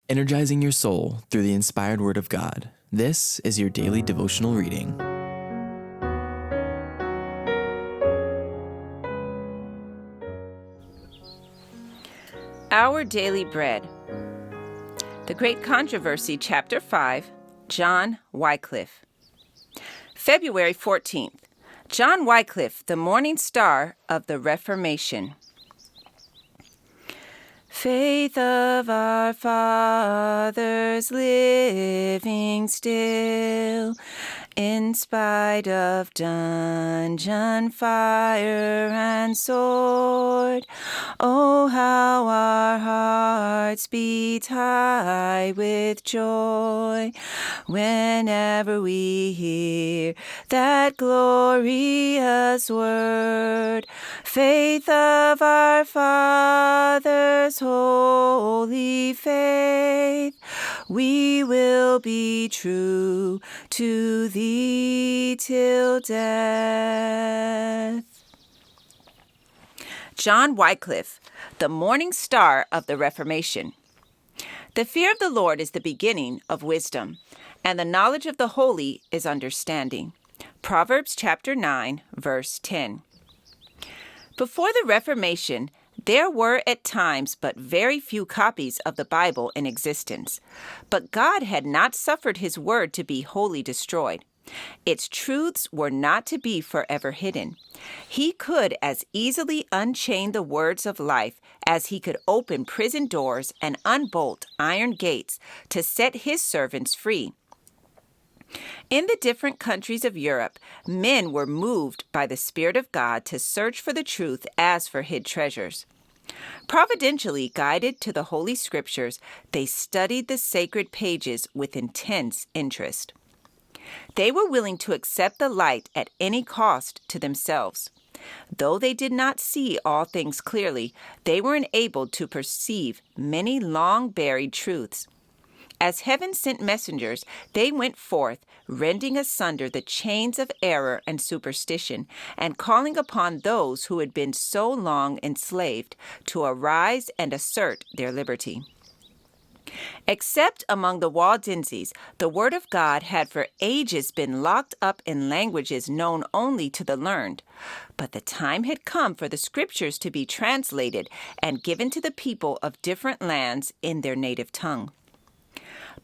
energizing your soul through the inspired Word of God. This is your daily devotional reading. Our Daily Bread. The Great Controversy, Chapter 5, John Wycliffe. February 14th. John Wycliffe, the morning star of the Reformation. Faith of our fathers living still, in spite of dungeon, fire, and sword. Oh, how our hearts beat high with joy whenever we hear that glorious word. Faith of our fathers, holy faith, we will be true to thee till death. John Wycliffe, the morning star of the Reformation. The fear of the Lord is the beginning of wisdom, and the knowledge of the holy is understanding. Proverbs chapter 9, verse 10. Before the Reformation, there were at times but very few copies of the Bible in existence, but God had not suffered his word to be wholly destroyed. Its truths were not to be forever hidden. He could as easily unchain the words of life as he could open prison doors and unbolt iron gates to set his servants free. In the different countries of Europe, men were moved by the Spirit of God to search for the truth as for hid treasures. Providentially guided to the Holy Scriptures, they studied the sacred pages with intense interest. They were willing to accept the light at any cost to themselves. Though they did not see all things clearly, they were enabled to perceive many long-buried truths. As heaven sent messengers, they went forth, rending asunder the chains of error and superstition, and calling upon those who had been so long enslaved to arise and assert their liberty. Except among the Waldenses, the Word of God had for ages been locked up in languages known only to the learned. But the time had come for the Scriptures to be translated and given to the people of different lands in their native tongue.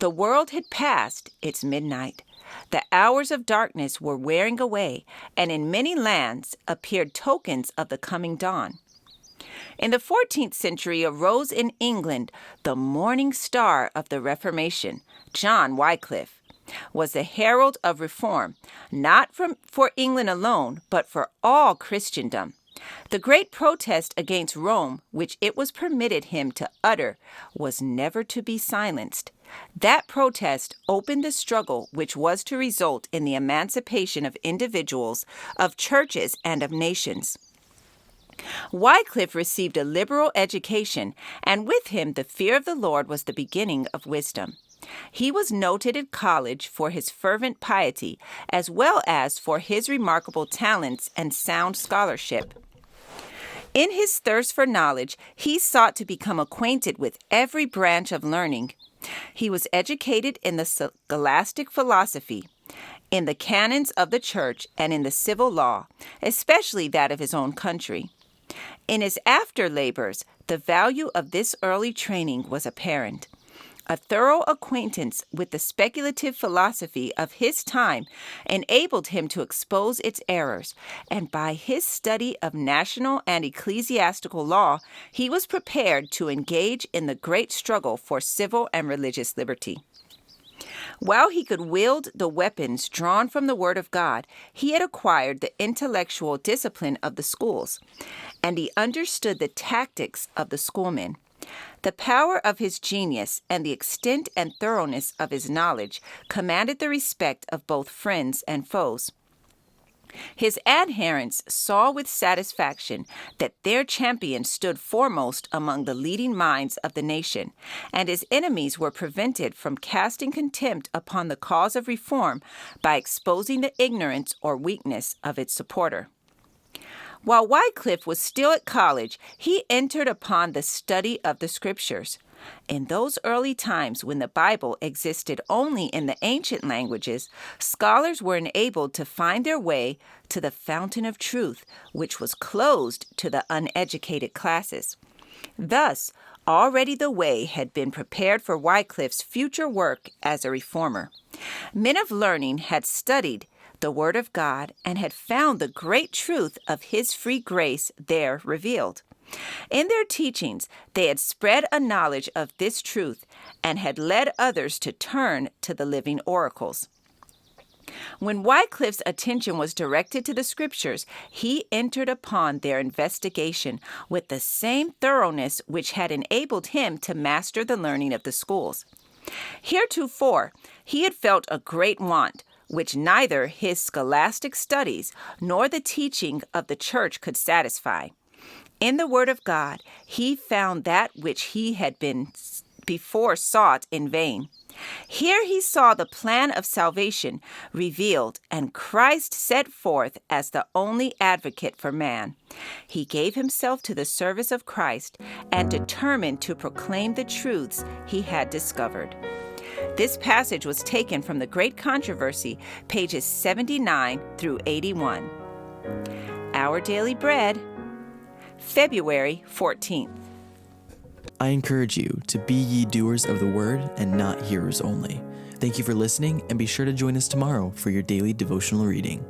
The world had passed its midnight. The hours of darkness were wearing away, and in many lands appeared tokens of the coming dawn. In the 14th century arose in England the morning star of the Reformation. John Wycliffe was the herald of reform, not for England alone, but for all Christendom. The great protest against Rome, which it was permitted him to utter, was never to be silenced. That protest opened the struggle which was to result in the emancipation of individuals, of churches, and of nations. Wycliffe received a liberal education, and with him the fear of the Lord was the beginning of wisdom. He was noted at college for his fervent piety, as well as for his remarkable talents and sound scholarship. In his thirst for knowledge, he sought to become acquainted with every branch of learning. He was educated in the scholastic philosophy, in the canons of the church, and in the civil law, especially that of his own country. In his after labors, the value of this early training was apparent. A thorough acquaintance with the speculative philosophy of his time enabled him to expose its errors, and by his study of national and ecclesiastical law, he was prepared to engage in the great struggle for civil and religious liberty. While he could wield the weapons drawn from the Word of God, he had acquired the intellectual discipline of the schools, and he understood the tactics of the schoolmen. The power of his genius and the extent and thoroughness of his knowledge commanded the respect of both friends and foes. His adherents saw with satisfaction that their champion stood foremost among the leading minds of the nation, and his enemies were prevented from casting contempt upon the cause of reform by exposing the ignorance or weakness of its supporter. While Wycliffe was still at college, he entered upon the study of the Scriptures. In those early times when the Bible existed only in the ancient languages, scholars were enabled to find their way to the fountain of truth, which was closed to the uneducated classes. Thus, already the way had been prepared for Wycliffe's future work as a reformer. Men of learning had studied the Word of God and had found the great truth of His free grace there revealed. In their teachings, they had spread a knowledge of this truth and had led others to turn to the living oracles. When Wycliffe's attention was directed to the Scriptures, he entered upon their investigation with the same thoroughness which had enabled him to master the learning of the schools. Heretofore, he had felt a great want, which neither his scholastic studies nor the teaching of the church could satisfy. In the Word of God, he found that which he had been before sought in vain. Here he saw the plan of salvation revealed and Christ set forth as the only advocate for man. He gave himself to the service of Christ and determined to proclaim the truths he had discovered. This passage was taken from the Great Controversy, pages 79 through 81. Our Daily Bread, February 14th. I encourage you to be ye doers of the word and not hearers only. Thank you for listening, and be sure to join us tomorrow for your daily devotional reading.